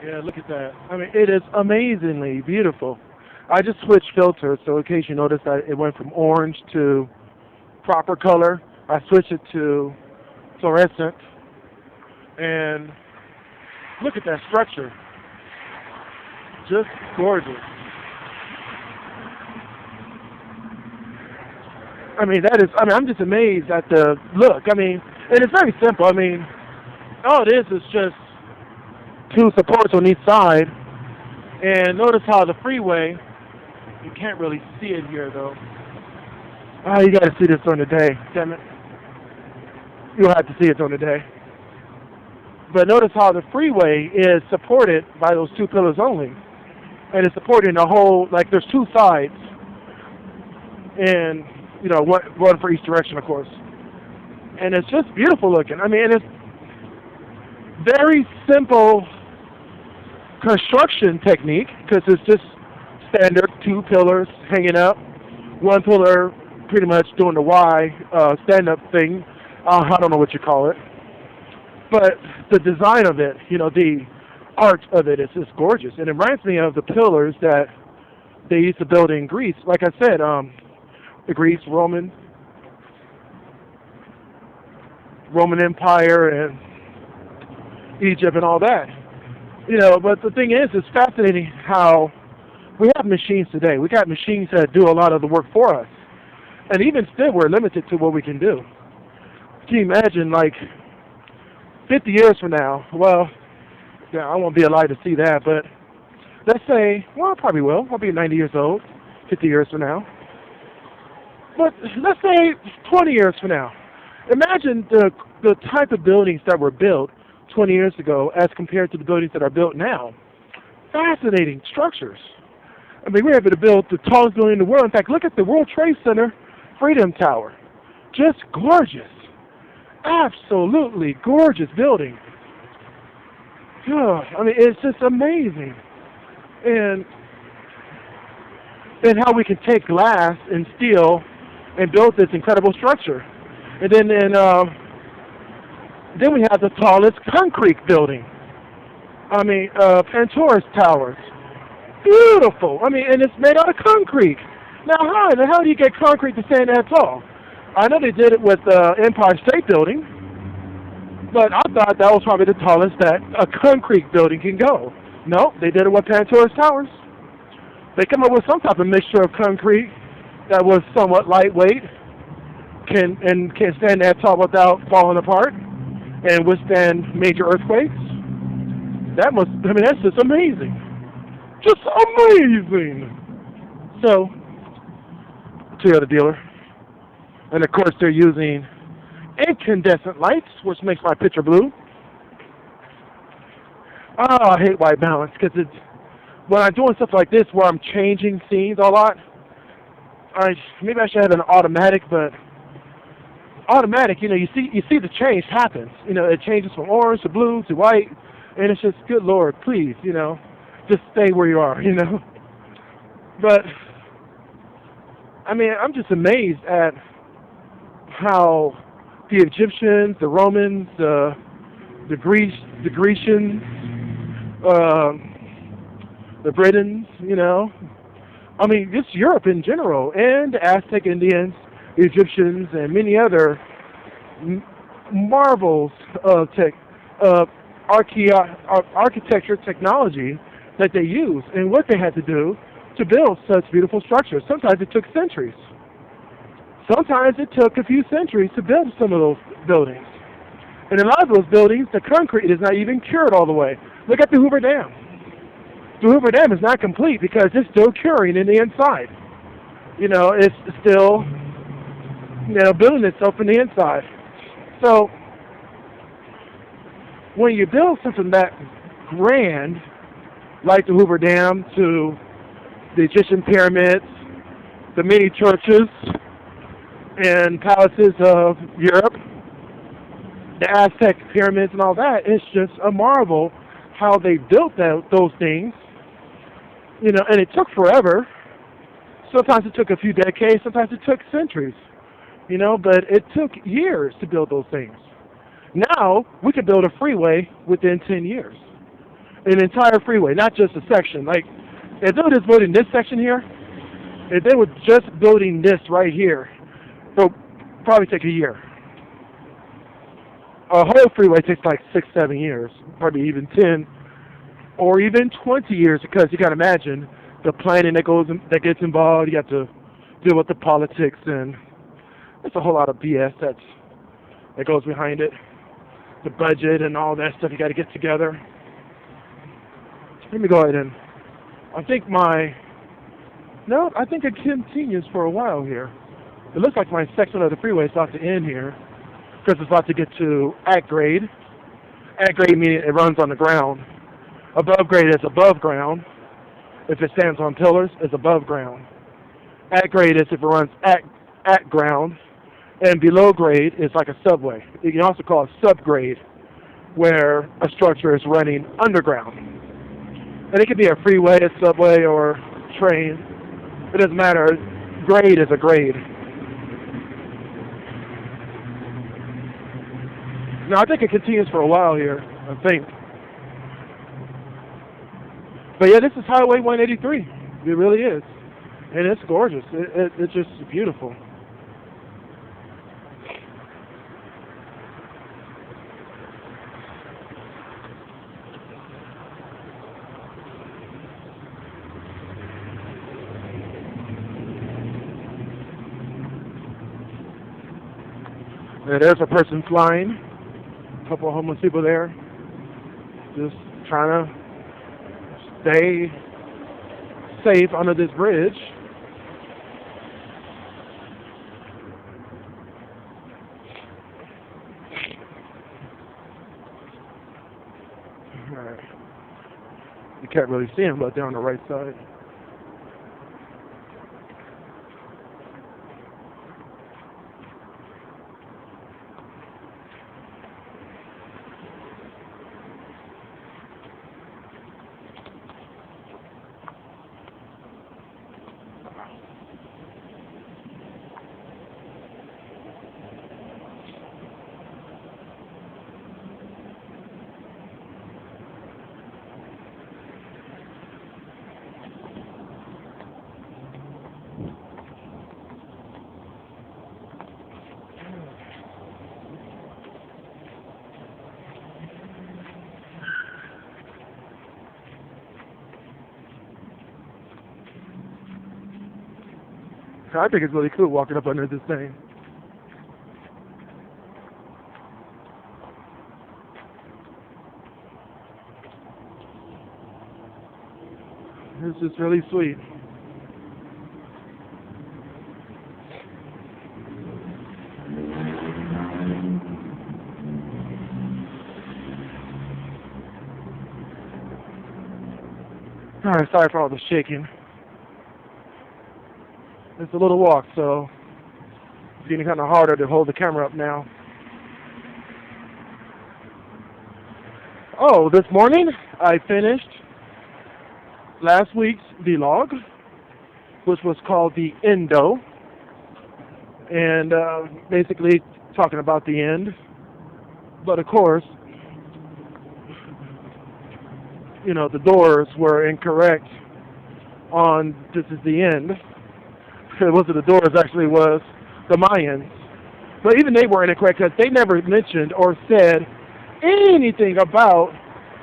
Yeah, look at that. I mean, it is amazingly beautiful. I just switched filters, so in case you notice that it went from orange to proper color, I switched it to fluorescent, and look at that structure. Just gorgeous. I mean, I'm just amazed at the look. I mean, and it's very simple. I mean, all it is just two supports on each side. And notice how the freeway, you can't really see it here though. Oh, you gotta see this on the day, damn it. You'll have to see it on the day. But notice how the freeway is supported by those two pillars only. And it's supporting the whole, like there's two sides. And, you know, one for each direction, of course. And it's just beautiful looking. I mean, it's very simple construction technique because it's just standard two pillars hanging up, one pillar pretty much doing the Y stand-up thing. I don't know what you call it, but the design of it, you know, the art of it is just gorgeous, and it reminds me of the pillars that they used to build in Greece. Like I said, the Greece, Roman Empire, and Egypt, and all that. You know, but the thing is, it's fascinating how we have machines today. We got machines that do a lot of the work for us. And even still, we're limited to what we can do. Can you imagine, like, 50 years from now, well, yeah, I won't be alive to see that, but let's say, well, I probably will. I'll be 90 years old, 50 years from now. But let's say 20 years from now. Imagine the type of buildings that were built 20 years ago as compared to the buildings that are built now. Fascinating structures. I mean, we're able to build the tallest building in the world. In fact, look at the World Trade Center Freedom Tower. Just gorgeous. Absolutely gorgeous building. I mean, it's just amazing. And how we can take glass and steel and build this incredible structure. And then we have the tallest concrete building. I mean, Pantora's Towers. Beautiful. I mean, and it's made out of concrete. Now, how in the hell do you get concrete to stand that tall? I know they did it with Empire State Building, but I thought that was probably the tallest that a concrete building can go. No, they did it with Pantora's Towers. They come up with some type of mixture of concrete that was somewhat lightweight, can stand that tall without falling apart, and withstand major earthquakes. That's just amazing. Just amazing. So, Toyota dealer. And of course they're using incandescent lights, which makes my picture blue. Oh, I hate white balance because when I'm doing stuff like this where I'm changing scenes a lot, maybe I should have an automatic, but automatic, you know, you see the change happens. You know, it changes from orange to blue to white, and it's just, good Lord, please, you know, just stay where you are, you know. But I mean, I'm just amazed at how the Egyptians, the Romans, the Grecians, the Britons, you know, I mean, just Europe in general, and the Aztec Indians, the Egyptians, and many other marvels of architecture technology that they used and what they had to do to build such beautiful structures. Sometimes it took centuries. Sometimes it took a few centuries to build some of those buildings. And in a lot of those buildings, the concrete is not even cured all the way. Look at the Hoover Dam. The Hoover Dam is not complete because it's still curing in the inside. You know, it's still, you know, building itself in the inside. So when you build something that grand, like the Hoover Dam, to the Egyptian pyramids, the many churches and palaces of Europe, the Aztec pyramids and all that, it's just a marvel how they built those things. You know, and it took forever. Sometimes it took a few decades, sometimes it took centuries. You know, but it took years to build those things. Now, we could build a freeway within 10 years. an entire freeway, not just a section. Like, if they were just building this section here, if they were just building this right here, it'll probably take a year. A whole freeway takes like 6, 7 years, probably even 10, or even 20 years, because you got to imagine the planning that gets involved. You have to deal with the politics, and there's a whole lot of BS that goes behind it. The budget and all that stuff you got to get together. Let me go ahead and I think it continues for a while here. It looks like my section of the freeway is about to end here because it's about to get to at grade. At grade meaning it runs on the ground. Above grade is above ground. If it stands on pillars, it's above ground. At grade is if it runs at ground. And below grade is like a subway. You can also call it subgrade, where a structure is running underground. And it could be a freeway, a subway, or train. It doesn't matter. Grade is a grade. Now, I think it continues for a while here, I think. But yeah, this is Highway 183. It really is. And it's gorgeous. It's just beautiful. And there's a person flying, a couple of homeless people there, just trying to stay safe under this bridge. All right. You can't really see them, but they're on the right side. I think it's really cool walking up under this thing. It's just really sweet. Alright, sorry for all the shaking. It's a little walk, so it's getting kind of harder to hold the camera up now. Oh, this morning I finished last week's vlog, which was called The Endo, and basically talking about the end. But of course, you know, the doors were incorrect on this is the end. It wasn't the doors, actually was the Mayans. But even they weren't incorrect because they never mentioned or said anything about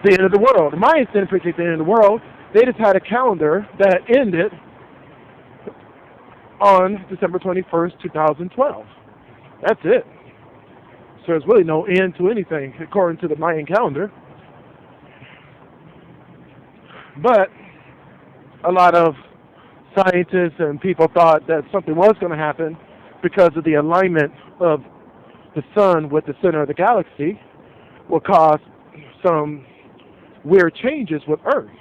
the end of the world. The Mayans didn't predict the end of the world. They just had a calendar that ended on December 21st, 2012. That's it. So there's really no end to anything according to the Mayan calendar. But a lot of scientists and people thought that something was going to happen because of the alignment of the sun with the center of the galaxy will cause some weird changes with Earth,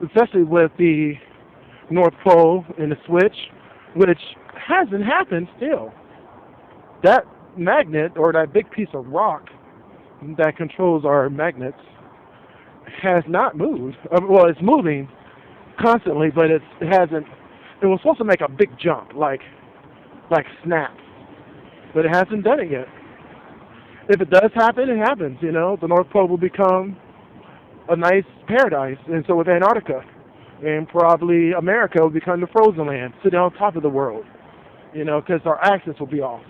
especially with the North Pole and the switch, which hasn't happened still. That magnet, or that big piece of rock that controls our magnets, has not moved. Well, it's moving constantly, but it hasn't. It was supposed to make a big jump, like snap, but it hasn't done it yet. If it does happen, it happens. You know, the North Pole will become a nice paradise. And so with Antarctica, and probably America will become the frozen land, sitting on top of the world, you know, because our axis will be off.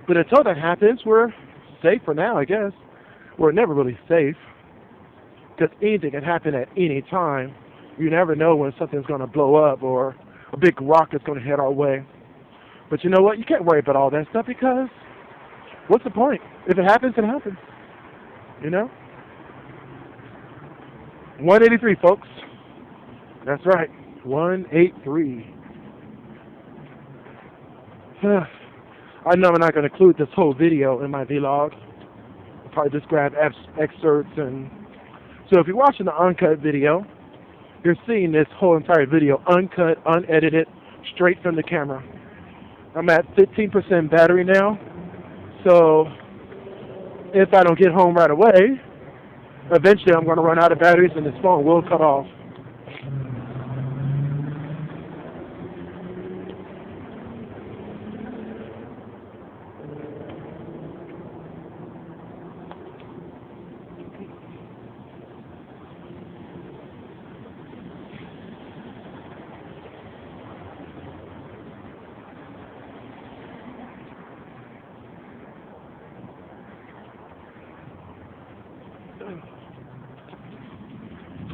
But until that happens, we're safe for now, I guess. We're never really safe, because anything can happen at any time. You never know when something's going to blow up or a big rock is going to head our way. But you know what? You can't worry about all that stuff, because what's the point? If it happens, it happens. You know? 183, folks. That's right. 183. I know I'm not going to include this whole video in my vlog. I'll probably just grab excerpts. And so if you're watching the uncut video, you're seeing this whole entire video uncut, unedited, straight from the camera. I'm at 15% battery now. So if I don't get home right away, eventually I'm going to run out of batteries and this phone will cut off.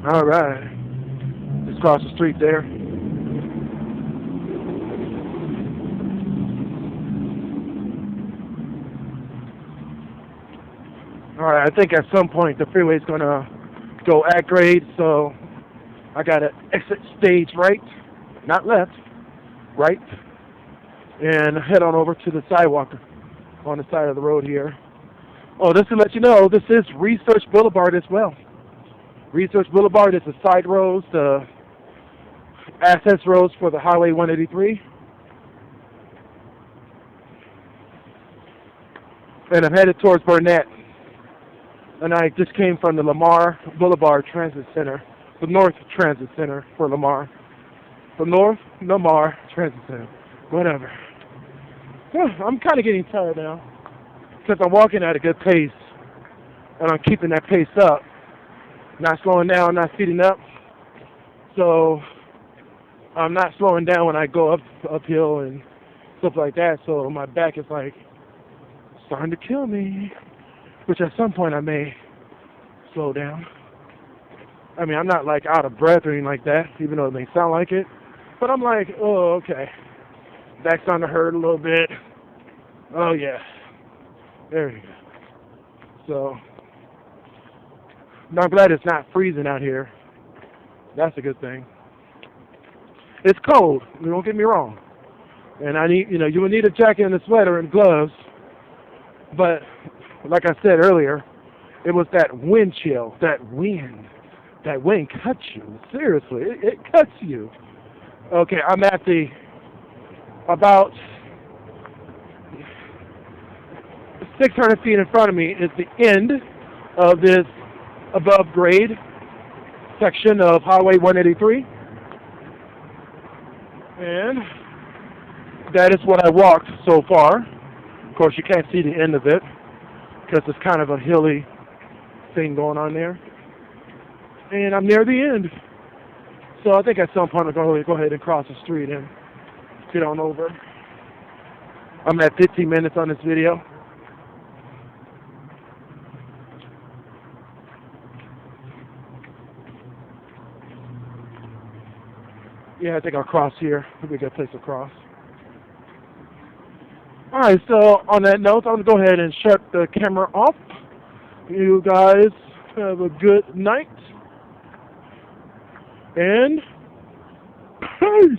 All right, just cross the street there. All right, I think at some point the freeway is going to go at grade, so I got to exit stage right, not left, right, and head on over to the sidewalk on the side of the road here. Oh, just to let you know, this is Research Boulevard as well. Research Boulevard is the side roads, the access roads for the Highway 183. And I'm headed towards Burnett. And I just came from the Lamar Boulevard Transit Center, the North Transit Center for Lamar. The North Lamar Transit Center, whatever. I'm kind of getting tired now, because I'm walking at a good pace, and I'm keeping that pace up. Not slowing down, not speeding up. So I'm not slowing down when I go uphill and stuff like that. So my back is like starting to kill me. Which at some point I may slow down. I mean, I'm not like out of breath or anything like that, even though it may sound like it. But I'm like, oh, okay. Back's starting to hurt a little bit. Oh yeah. There we go. So I'm glad it's not freezing out here. That's a good thing. It's cold, don't get me wrong. And I need, you will need a jacket and a sweater and gloves. But like I said earlier, it was that wind chill, that wind cuts you. Seriously, it cuts you. Okay, I'm at about 600 feet in front of me is the end of this above grade section of Highway 183, and that is what I walked so far. Of course, you can't see the end of it because it's kind of a hilly thing going on there, and I'm near the end. So I think at some point I'm going to go ahead and cross the street and get on over. I'm at 15 minutes on this video. Yeah, I think I'll cross here. It'll be a good place to cross. Alright, so on that note, I'm going to go ahead and shut the camera off. You guys have a good night. And peace!